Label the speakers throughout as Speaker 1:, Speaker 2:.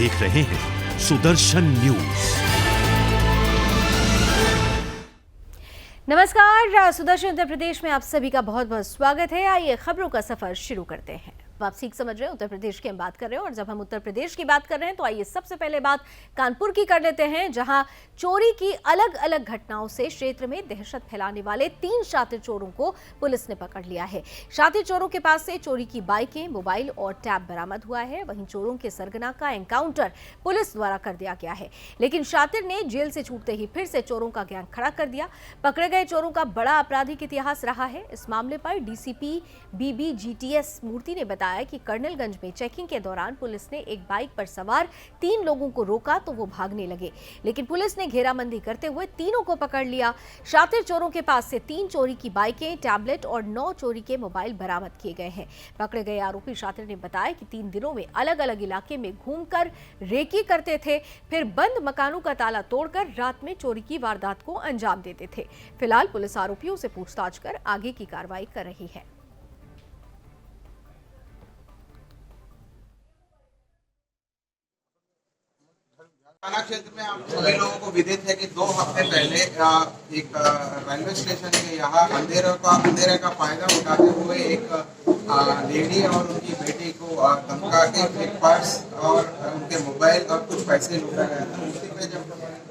Speaker 1: देख रहे हैं सुदर्शन न्यूज।
Speaker 2: नमस्कार, सुदर्शन उत्तर प्रदेश में आप सभी का बहुत बहुत स्वागत है। आइए खबरों का सफर शुरू करते हैं। आप सीख समझ रहे हैं, उत्तर प्रदेश की हम बात कर रहे हैं और जब हम उत्तर प्रदेश की बात कर रहे हैं तो आइए सबसे पहले बात कानपुर की कर लेते हैं, जहां चोरी की अलग अलग घटनाओं से क्षेत्र में दहशत फैलाने वाले 3 शातिर चोरों को पुलिस ने पकड़ लिया है। शातिर चोरों के पास से चोरी की बाइकें, मोबाइल और टैब बरामद हुआ है। वहीं चोरों के सरगना का एनकाउंटर पुलिस द्वारा कर दिया गया है, लेकिन शातिर ने जेल से छूटते ही फिर से चोरों का गैंग खड़ा कर दिया। पकड़े गए चोरों का बड़ा आपराधिक इतिहास रहा है। इस मामले पर डीसीपी BBGTS मूर्ति ने बताया कि कर्नलगंज में चेकिंग के दौरान पुलिस ने एक बाइक पर सवार 3 लोगों को रोका तो वो भागने लगे, लेकिन पुलिस ने घेराबंदी करते हुए तीनों को पकड़ लिया। शातिर चोरों के पास से 3 चोरी की बाइकें, टैबलेट और 9 चोरी के मोबाइल बरामद किए गए हैं। पकड़े गए आरोपी शातिर ने बताया कि 3 दिनों में अलग अलग इलाके में घूमकर रेकी करते थे, फिर बंद मकानों का ताला तोड़कर रात में चोरी की वारदात को अंजाम देते थे। फिलहाल पुलिस आरोपियों से पूछताछ कर आगे की कार्रवाई कर रही है।
Speaker 3: थाना क्षेत्र में आप सभी लोगों को विदित है कि 2 हफ्ते पहले एक रेलवे स्टेशन के यहाँ अंधेरे का फायदा उठाते हुए एक लेडी और उनकी बेटी को धमका के एक पर्स और उनके मोबाइल और कुछ पैसे लूटा गया था। उसी पे जब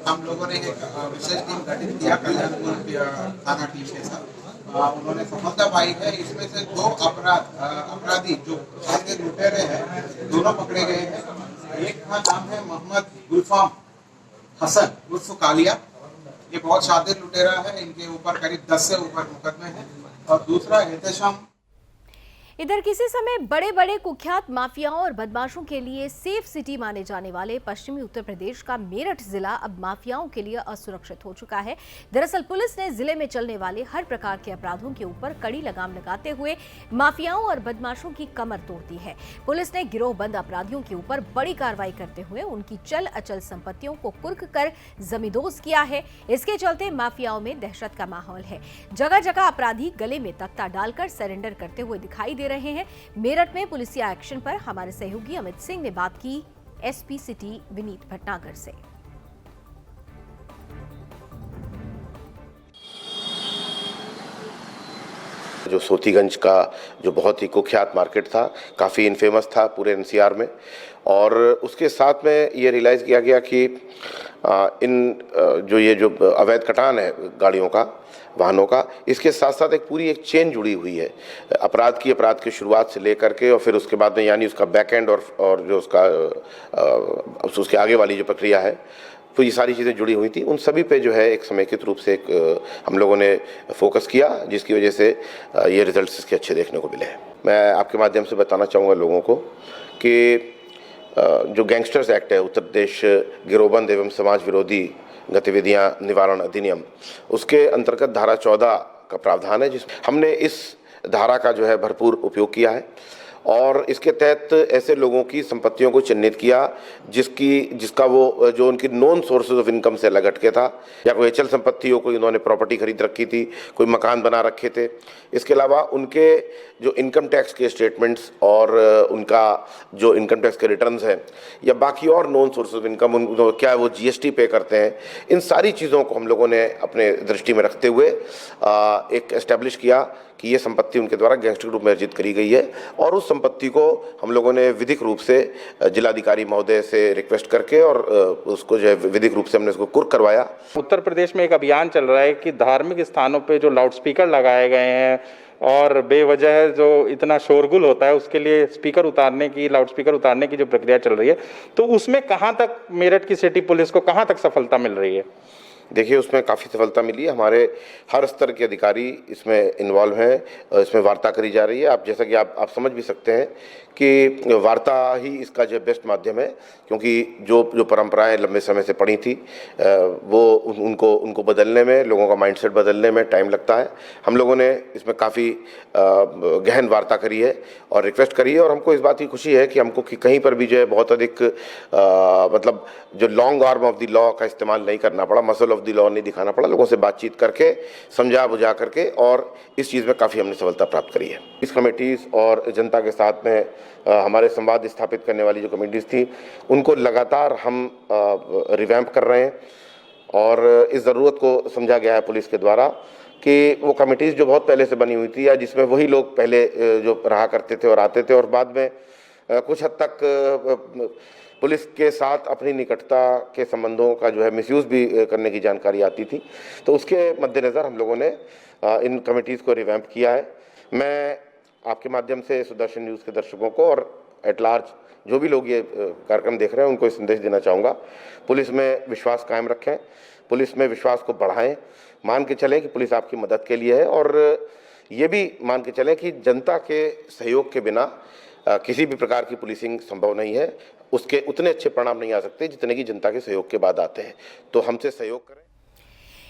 Speaker 3: हम लोगों ने एक विशेष टीम गठित किया कल्याणपुर थाना टीम के साथ, उन्होंने सफलता पाई है। इसमें से 2 अपराधी जो शातिर लुटेरे हैं, दोनों पकड़े गए हैं। एक का नाम है मोहम्मद गुलफाम हसन उर्फ कालिया, ये बहुत शातिर लुटेरा है, इनके ऊपर करीब 10 से ऊपर मुकदमे हैं। और दूसरा एहतेशाम।
Speaker 2: इधर किसी समय बड़े बड़े कुख्यात माफियाओं और बदमाशों के लिए सेफ सिटी माने जाने वाले पश्चिमी उत्तर प्रदेश का मेरठ जिला अब माफियाओं के लिए असुरक्षित हो चुका है। दरअसल पुलिस ने जिले में चलने वाले हर प्रकार के अपराधों के ऊपर कड़ी लगाम लगाते हुए माफियाओं और बदमाशों की कमर तोड़ दी है। पुलिस ने गिरोहबंद अपराधियों के ऊपर बड़ी कार्रवाई करते हुए उनकी चल अचल संपत्तियों को कुर्क कर जमींदोज किया है। इसके चलते माफियाओं में दहशत का माहौल है। जगह जगह अपराधी गले में तख्ता डालकर सरेंडर करते हुए दिखाई दे रहे हैं। मेरठ में पुलिसिया एक्शन पर हमारे सहयोगी अमित सिंह ने बात की एसपी सिटी विनीत भटनागर से।
Speaker 4: जो सोतीगंज का जो बहुत ही कुख्यात मार्केट था, काफ़ी इनफेमस था पूरे एनसीआर में, और उसके साथ में ये रियलाइज़ किया गया कि ये जो अवैध कटान है गाड़ियों का, वाहनों का, इसके साथ साथ एक पूरी एक चेन जुड़ी हुई है अपराध की शुरुआत से लेकर के, और फिर उसके बाद में यानी उसका बैक एंड और जो उसके आगे वाली जो प्रक्रिया है, तो ये सारी चीज़ें जुड़ी हुई थी। उन सभी पे जो है एक समेकित रूप से हम लोगों ने फोकस किया, जिसकी वजह से ये रिजल्ट्स इसके अच्छे देखने को मिले हैं। मैं आपके माध्यम से बताना चाहूँगा लोगों को कि जो गैंगस्टर्स एक्ट है, उत्तर प्रदेश गिरोहबंद एवं समाज विरोधी गतिविधियां निवारण अधिनियम, उसके अंतर्गत धारा 14 का प्रावधान है, जिस हमने इस धारा का जो है भरपूर उपयोग किया है और इसके तहत ऐसे लोगों की संपत्तियों को चिन्हित किया जिसका वो जो उनकी नॉन सोर्सेज ऑफ इनकम से अलग हटके था, या कोई अचल संपत्ति हो, कोई उन्होंने प्रॉपर्टी खरीद रखी थी, कोई मकान बना रखे थे। इसके अलावा उनके जो इनकम टैक्स के स्टेटमेंट्स और उनका जो इनकम टैक्स के रिटर्न्स हैं, या बाकी और नॉन सोर्सेज ऑफ इनकम, क्या वो जीएसटी पे करते हैं, इन सारी चीज़ों को हम लोगों ने अपने दृष्टि में रखते हुए एक एस्टेब्लिश किया कि ये संपत्ति उनके द्वारा गैंगस्टर ग्रुप में अर्जित करी गई है, और उस संपत्ति को हम लोगों ने विधिक रूप से जिलाधिकारी महोदय से रिक्वेस्ट करके और उसको जो है विधिक रूप से हमने उसको कुर्क करवाया।
Speaker 5: उत्तर प्रदेश में एक अभियान चल रहा है कि धार्मिक स्थानों पे जो लाउडस्पीकर लगाए गए हैं और बेवजह जो इतना शोरगुल होता है, उसके लिए लाउडस्पीकर उतारने की जो प्रक्रिया चल रही है, तो उसमें कहाँ तक मेरठ की सिटी पुलिस को कहाँ तक सफलता मिल रही है?
Speaker 4: देखिए, उसमें काफ़ी सफलता मिली है। हमारे हर स्तर के अधिकारी इसमें इन्वॉल्व हैं, इसमें वार्ता करी जा रही है। आप जैसा कि आप समझ भी सकते हैं कि वार्ता ही इसका जो बेस्ट माध्यम है, क्योंकि जो परंपराएं लंबे समय से पड़ी थी वो उनको बदलने में, लोगों का माइंडसेट बदलने में टाइम लगता है। हम लोगों ने इसमें काफ़ी गहन वार्ता करी है और रिक्वेस्ट करी है, और हमको इस बात की खुशी है कि हमको कहीं पर भी जो है बहुत अधिक मतलब जो long arm of the law का इस्तेमाल नहीं करना पड़ा, मसल ऑफ द लॉ नहीं दिखाना पड़ा, लोगों से बातचीत करके समझा बुझा करके, और इस चीज़ में काफ़ी हमने सफलता प्राप्त करी है। इस कमेटीज़ और जनता के साथ में हमारे संवाद स्थापित करने वाली जो कमेटीज़ थी उनको लगातार हम रिवैम्प कर रहे हैं, और इस ज़रूरत को समझा गया है पुलिस के द्वारा कि वो कमेटीज़ जो बहुत पहले से बनी हुई थी या जिसमें वही लोग पहले जो रहा करते थे और आते थे और बाद में कुछ हद तक पुलिस के साथ अपनी निकटता के संबंधों का जो है मिसयूज़ भी करने की जानकारी आती थी, तो उसके मद्देनज़र हम लोगों ने इन कमेटीज़ को रिवैम्प किया है। मैं आपके माध्यम से सुदर्शन न्यूज़ के दर्शकों को और एट लार्ज जो भी लोग ये कार्यक्रम देख रहे हैं उनको संदेश देना चाहूँगा, पुलिस में विश्वास कायम रखें, पुलिस में विश्वास को बढ़ाएं, मान के चलें कि पुलिस आपकी मदद के लिए है, और ये भी मान के चलें कि जनता के सहयोग के बिना किसी भी प्रकार की पुलिसिंग संभव नहीं है, उसके उतने अच्छे परिणाम नहीं आ सकते जितने कि जनता के सहयोग के बाद आते हैं। तो हमसे सहयोग करें।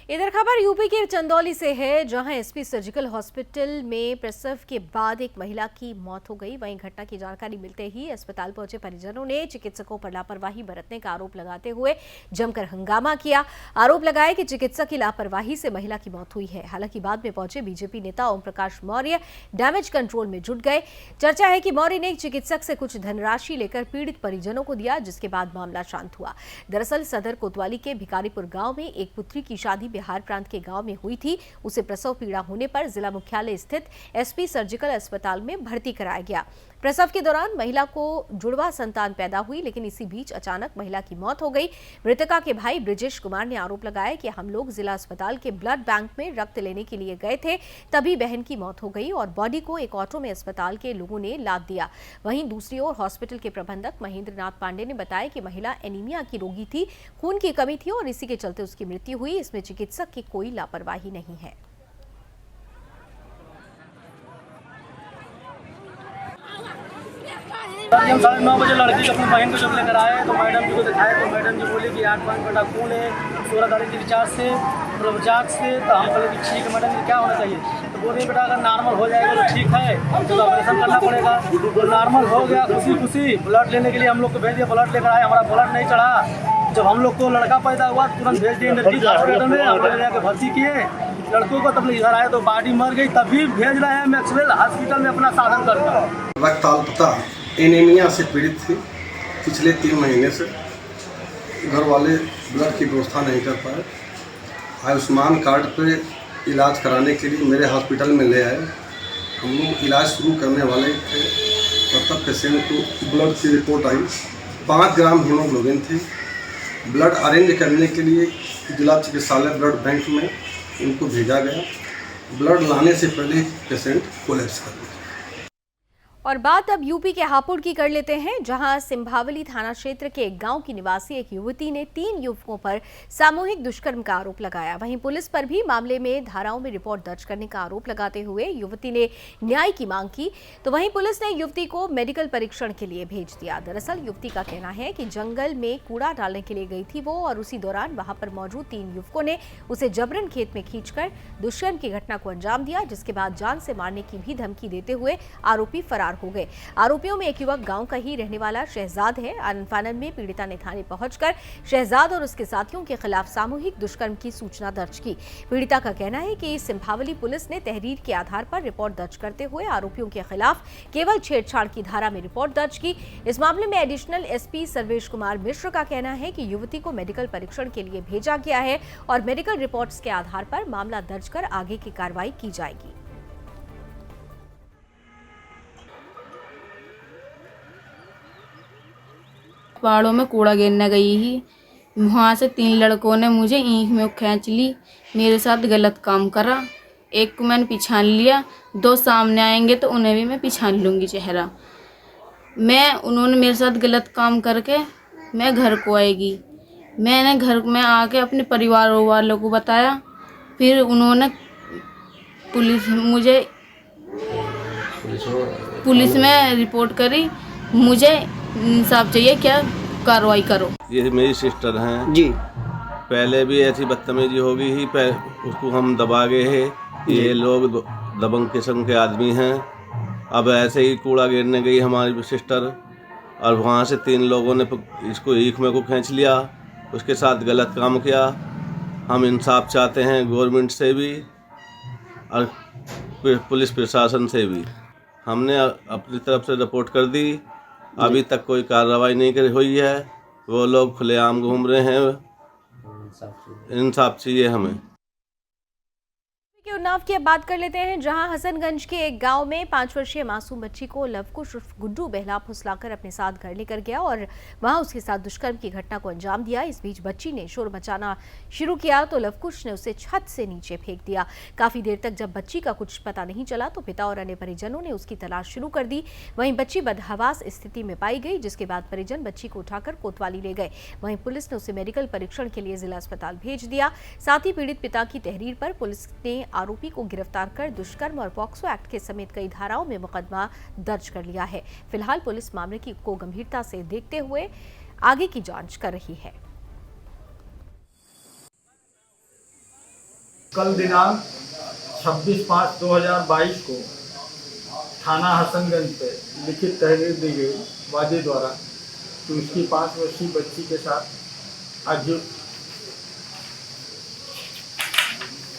Speaker 2: इधर खबर यूपी के चंदौली से है, जहां एसपी सर्जिकल हॉस्पिटल में प्रसव के बाद एक महिला की मौत हो गई। वहीं घटना की जानकारी मिलते ही अस्पताल पहुंचे परिजनों ने चिकित्सकों पर लापरवाही बरतने का आरोप लगाते हुए जमकर हंगामा किया। आरोप लगाया कि चिकित्सक की लापरवाही से महिला की मौत हुई है। हालांकि बाद में पहुंचे बीजेपी नेता ओम प्रकाश मौर्य डैमेज कंट्रोल में जुट गए। चर्चा है कि मौर्य ने चिकित्सक से कुछ धनराशि लेकर पीड़ित परिजनों को दिया, जिसके बाद मामला शांत हुआ। दरअसल सदर कोतवाली के भिकारीपुर गांव में एक पुत्री की शादी बिहार प्रांत के गांव में हुई थी। उसे प्रसव पीड़ा होने पर जिला मुख्यालय स्थित एसपी सर्जिकल अस्पताल में भर्ती कराया गया। प्रसव के दौरान महिला को जुड़वा संतान पैदा हुई, लेकिन इसी बीच अचानक महिला की मौत हो गई। मृतका के भाई ब्रिजेश कुमार ने आरोप लगाया कि हम लोग जिला अस्पताल के ब्लड बैंक में रक्त लेने के लिए गए थे, तभी बहन की मौत हो गई और बॉडी को एक ऑटो में अस्पताल के लोगों ने लाद दिया। वहीं दूसरी ओर हॉस्पिटल के प्रबंधक महेंद्र नाथ पांडे ने बताया कि महिला एनीमिया की रोगी थी, खून की कमी थी और इसी के चलते उसकी मृत्यु हुई। इसमें चिकित्सक की कोई लापरवाही नहीं है।
Speaker 6: हम 9:30 बजे लड़की अपनी बहन को जब लेकर आए तो मैडम जी को दिखाए तो मैडम जी बोले कि 8 बटा खून है, 16 तारीख की रिचार्ज से जाँच से। तो हम बोले कि ठीक है मैडम जी, क्या होना चाहिए? तो बोले बेटा अगर नॉर्मल हो जाएगा तो ठीक है, तो ऑपरेशन करना पड़ेगा। तो नॉर्मल हो गया, खुशी खुशी ब्लड लेने के लिए हम लोग को भेज दिया। ब्लड लेकर आए, हमारा ब्लड नहीं चढ़ा। जब हम लोग को लड़का पैदा हुआ तुरंत भेज दिए एनर्जी हॉस्पिटल में, हम लोग जाकर भर्ती किए लड़कों को। तब इधर आए तो बॉडी मर गई, तभी भेज रहे हैं मैक्सवेल हॉस्पिटल में अपना साधन करके।
Speaker 7: रक्ताल्पता एनीमिया से पीड़ित थी पिछले 3 महीने से। घर वाले ब्लड की व्यवस्था नहीं कर पाए। आयुष्मान कार्ड पे इलाज कराने के लिए मेरे हॉस्पिटल में ले आए। हम लोग इलाज शुरू करने वाले थे, तब पेशेंट को ब्लड की रिपोर्ट आई, 5 ग्राम हीमोग्लोबिन थी। ब्लड अरेंज करने के लिए जिला चिकित्सालय ब्लड बैंक में उनको भेजा गया। ब्लड लाने से पहले पेशेंट कोलैप्स कर गया।
Speaker 2: और बात अब यूपी के हापुड़ की कर लेते हैं, जहां सिंभावली थाना क्षेत्र के एक गांव की निवासी एक युवती ने 3 युवकों पर सामूहिक दुष्कर्म का आरोप लगाया। वहीं पुलिस पर भी मामले में धाराओं में रिपोर्ट दर्ज करने का आरोप लगाते हुए युवती ने न्याय की मांग की। तो वहीं पुलिस ने युवती को मेडिकल परीक्षण के लिए भेज दिया। दरअसल युवती का कहना है कि जंगल में कूड़ा डालने के लिए गई थी वो, और उसी दौरान वहां पर मौजूद 3 युवकों ने उसे जबरन खेत में खींचकर दुष्कर्म की घटना को अंजाम दिया, जिसके बाद जान से मारने की भी धमकी देते हुए आरोपी फरार हो गए। आरोपियों में एक युवक गांव का ही रहने वाला शहजाद है। आनन-फानन में पीड़िता ने थाने पहुंचकर शहजाद और उसके साथियों के खिलाफ सामूहिक दुष्कर्म की सूचना दर्ज की। पीड़िता का कहना है कि सिंभावली पुलिस ने तहरीर के आधार पर रिपोर्ट दर्ज करते हुए आरोपियों के खिलाफ केवल छेड़छाड़ की धारा में रिपोर्ट दर्ज की। इस मामले में एडिशनल एसपी सर्वेश कुमार मिश्र का कहना है कि युवती को मेडिकल परीक्षण के लिए भेजा गया है और मेडिकल रिपोर्ट्स के आधार पर मामला दर्ज कर आगे की कार्रवाई की जाएगी।
Speaker 8: पहाड़ों में कूड़ा गिरने गई ही, वहाँ से 3 लड़कों ने मुझे ईंख में खींच ली, मेरे साथ गलत काम करा। एक को मैंने पहचान लिया, 2 सामने आएंगे तो उन्हें भी मैं पहचान लूँगी चेहरा। उन्होंने मेरे साथ गलत काम करके मैं घर को आएगी। मैंने घर में आके अपने परिवार वालों को बताया, फिर उन्होंने पुलिस में रिपोर्ट करी। मुझे इंसाफ चाहिए, क्या कार्रवाई करो।
Speaker 9: ये मेरी सिस्टर हैं
Speaker 6: जी,
Speaker 9: पहले भी ऐसी बदतमीजी हो गई ही, उसको हम दबा गए हैं। ये लोग दबंग किस्म के आदमी हैं। अब ऐसे ही कूड़ा गिरने गई हमारी सिस्टर और वहाँ से 3 लोगों ने इसको ईख में को खींच लिया, उसके साथ गलत काम किया। हम इंसाफ चाहते हैं गवर्नमेंट से भी और पुलिस प्रशासन से भी। हमने अपनी तरफ से रिपोर्ट कर दी, अभी तक कोई कार्रवाई नहीं हुई है। वो लोग खुलेआम घूम रहे हैं। इंसाफ चाहिए हमें।
Speaker 2: के उन्नाव की अब बात कर लेते हैं, जहां हसनगंज के एक गांव में 5 वर्षीय मासूम बच्ची को लवकुश उर्फ गुड्डू बहला फुसलाकर अपने साथ घर लेकर गया और वहां उसके साथ दुष्कर्म की घटना को अंजाम दिया। इस बीच बच्ची ने शोर मचाना शुरू किया तो लवकुश ने उसे छत से नीचे फेंक दिया। काफी देर तक जब बच्ची का कुछ पता नहीं चला तो पिता और अन्य परिजनों ने उसकी तलाश शुरू कर दी। वहीं बच्ची बदहवास स्थिति में पाई गई, जिसके बाद परिजन बच्ची को उठाकर कोतवाली ले गए। वहीं पुलिस ने उसे मेडिकल परीक्षण के लिए जिला अस्पताल भेज दिया। साथ ही पीड़ित पिता की तहरीर पर पुलिस ने आरोपी को गिरफ्तार कर दुष्कर्म और पॉक्सो एक्ट के समेत कई धाराओं में मुकदमा दर्ज कर लिया है। फिलहाल पुलिस मामले को गंभीरता से देखते हुए आगे की जांच कर रही है।
Speaker 10: कल दिनांक 26/5/2022 को थाना हसनगंज पे लिखित तहरीर दी गई वादी द्वारा कि उसकी 5 वर्षीय बच्ची के साथ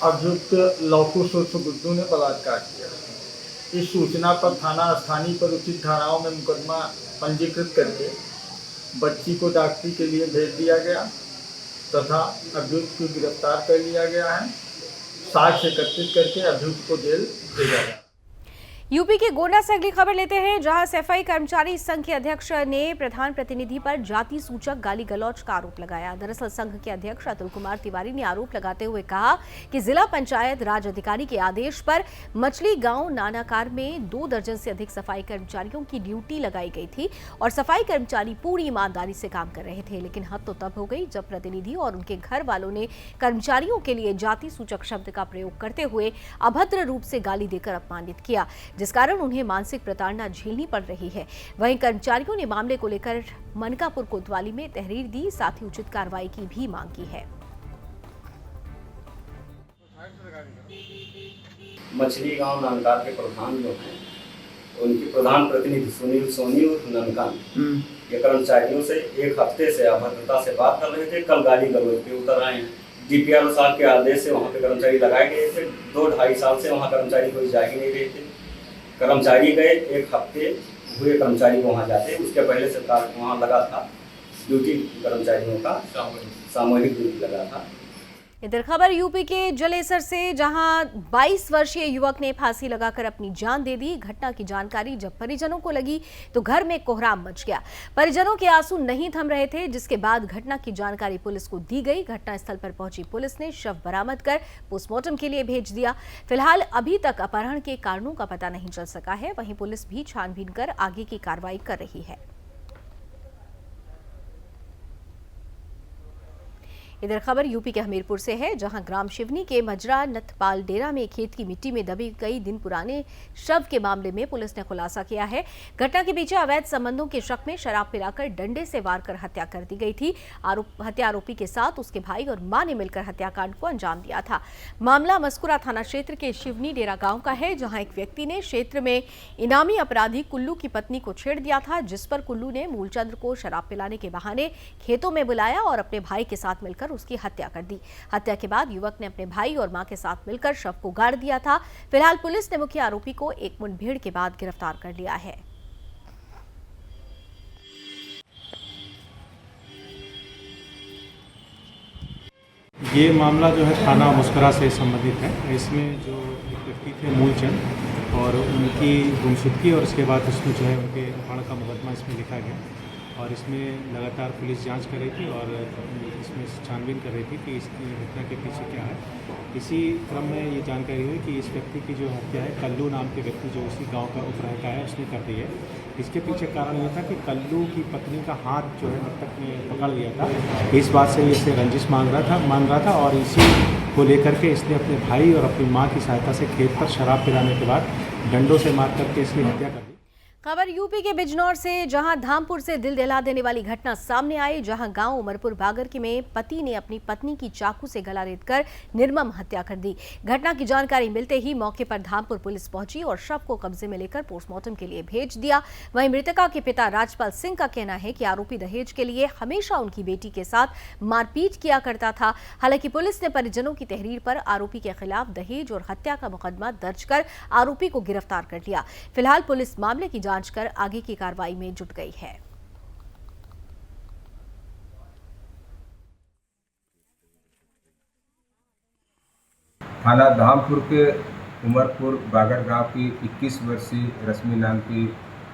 Speaker 10: अभियुक्त लवकुश उर्फ गुड्डू ने बलात्कार किया। इस सूचना पर थाना स्थानीय पर उचित धाराओं में मुकदमा पंजीकृत करके बच्ची को डॉक्टरी के लिए भेज दिया गया तथा अभियुक्त को गिरफ्तार कर लिया गया है। साक्ष्य एकत्रित करके अभियुक्त को जेल भेजा गया।
Speaker 2: यूपी के गोंडा से अगली खबर लेते हैं, जहां सफाई कर्मचारी संघ के अध्यक्ष ने प्रधान प्रतिनिधि पर जाति सूचक गाली गलौज का आरोप लगाया। दरअसल संघ के अध्यक्ष अतुल कुमार तिवारी ने आरोप लगाते हुए कहा कि जिला पंचायत राज अधिकारी के आदेश पर मछली गांव नानाकार में 2 दर्जन से अधिक सफाई कर्मचारियों की ड्यूटी लगाई गई थी और सफाई कर्मचारी पूरी ईमानदारी से काम कर रहे थे। लेकिन हद तो तब हो गई जब प्रतिनिधि और उनके घर वालों ने कर्मचारियों के लिए जाति सूचक शब्द का प्रयोग करते हुए अभद्र रूप से गाली देकर अपमानित किया, जिस कारण उन्हें मानसिक प्रताड़ना झेलनी पड़ रही है। वहीं कर्मचारियों ने मामले को लेकर मनकापुर कोतवाली में तहरीर दी, साथ ही उचित कार्रवाई की भी मांग की है।
Speaker 11: मछली गांव नानकार के प्रधान जो हैं, उनकी प्रधान प्रतिनिधि सुनील सोनी और ननकान ये कर्मचारियों से एक हफ्ते से अभद्रता से बात कर रहे थे। कल गाली गलौज पे उतर आए हैं। DPRO साहब के आदेश से वहाँ पे कर्मचारी लगाए गए थे। 2-2.5 साल से वहाँ कर्मचारी कोई जा ही नहीं रहे थे। कर्मचारी गए, एक हफ्ते हुए कर्मचारी को वहाँ जाते। उसके पहले से वहाँ लगा था ड्यूटी, कर्मचारियों का सामूहिक ड्यूटी लगा था।
Speaker 2: इधर खबर यूपी के जलेसर से, जहां 22 वर्षीय युवक ने फांसी लगाकर अपनी जान दे दी। घटना की जानकारी जब परिजनों को लगी तो घर में कोहराम मच गया। परिजनों के आंसू नहीं थम रहे थे, जिसके बाद घटना की जानकारी पुलिस को दी गई। घटनास्थल पर पहुंची पुलिस ने शव बरामद कर पोस्टमार्टम के लिए भेज दिया। फिलहाल अभी तक अपहरण के कारणों का पता नहीं चल सका है। वहीं पुलिस भी छानबीन कर आगे की कार्रवाई कर रही है। इधर खबर यूपी के हमीरपुर से है, जहां ग्राम शिवनी के मजरा नथपाल डेरा में खेत की मिट्टी में दबी कई दिन पुराने शव के मामले में पुलिस ने खुलासा किया है। घटना के पीछे अवैध संबंधों के शक में शराब पिलाकर डंडे से वार कर हत्या कर दी गई थी। हत्या आरोपी के साथ उसके भाई और मां ने मिलकर हत्याकांड को अंजाम दिया था। मामला मस्कुरा थाना क्षेत्र के शिवनी डेरा गांव का है, जहां एक व्यक्ति ने क्षेत्र में इनामी अपराधी कुल्लू की पत्नी को छेड़ दिया था, जिस पर कुल्लू ने मूलचंद्र को शराब पिलाने के बहाने खेतों में बुलाया और अपने भाई के साथ मिलकर उसकी हत्या कर दी। हत्या के बाद युवक ने अपने भाई और मां के साथ मिलकर शव को गाड़ दिया था। फिलहाल पुलिस ने मुख्य आरोपी को एक मुठभेड़ के बाद गिरफ्तार कर लिया है।
Speaker 12: ये मामला जो है थाना मुस्करा से संबंधित है। इसमें जो एक व्यक्ति थे मूलचंद और उनकी गुमशुदगी और उसके बाद उसमें जो है उनके अपहरण का मुकदमा इसमें लिखा गया और इसमें लगातार पुलिस जांच कर रही थी और इसमें छानबीन कर रही थी कि इस घटना के पीछे क्या है। इसी क्रम में ये जानकारी हुई कि इस व्यक्ति की जो हत्या है कल्लू नाम के व्यक्ति जो उसी गांव का उपरहता है उसने कर दी है। इसके पीछे कारण ये था कि कल्लू की पत्नी का हाथ जो है मृतक ने पकड़ लिया था। इस बात से इसे रंजिश मांग रहा था और इसी को लेकर के इसने अपने भाई और अपनी माँ की सहायता से खेत पर शराब पिलाने के बाद डंडों से मार करके इसकी हत्या कर दी।
Speaker 2: खबर यूपी के बिजनौर से, जहां धामपुर से दिल दहला देने वाली घटना सामने आई, जहां गांव उमरपुर बागर में पति ने अपनी पत्नी की चाकू से गला रेतकर निर्मम हत्या कर दी। घटना की जानकारी मिलते ही मौके पर धामपुर पुलिस पहुंची और शव को कब्जे में लेकर पोस्टमार्टम के लिए भेज दिया। वहीं मृतका के पिता राजपाल सिंह का कहना है कि आरोपी दहेज के लिए हमेशा उनकी बेटी के साथ मारपीट किया करता था। हालांकि पुलिस ने परिजनों की तहरीर पर आरोपी के खिलाफ दहेज और हत्या का मुकदमा दर्ज कर आरोपी को गिरफ्तार कर लिया। फिलहाल पुलिस मामले की जांच कर आगे की कार्रवाई में जुट गई है।
Speaker 13: थाना धामपुर के उमरपुर बागर गांव की 21 वर्षीय रश्मि नाम की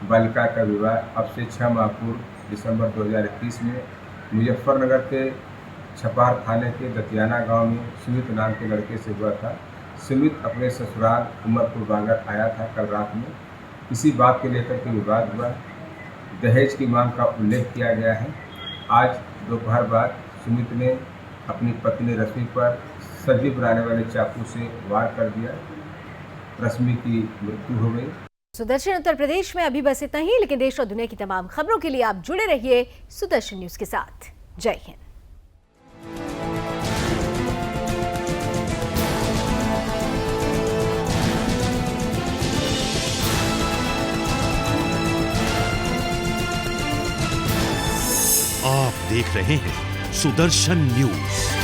Speaker 13: बालिका का विवाह अब से 6 माह पूर्व दिसंबर 2021 में मुजफ्फरनगर के छपार थाने के दतियाना गांव में सुमित नाम के लड़के से हुआ था। सुमित अपने ससुराल उमरपुर बागर आया था। कल रात में इसी बात के लेकर के विवाद हुआ। दहेज की मांग का उल्लेख किया गया है। आज दोपहर बाद सुमित ने अपनी पत्नी रश्मि पर सर्दी बनाने वाले चाकू से वार कर दिया। रश्मि की मृत्यु हो गई।
Speaker 2: सुदर्शन उत्तर प्रदेश में अभी बस इतना ही, लेकिन देश और दुनिया की तमाम खबरों के लिए आप जुड़े रहिए सुदर्शन न्यूज के साथ। जय हिंद।
Speaker 1: आप देख रहे हैं सुदर्शन न्यूज।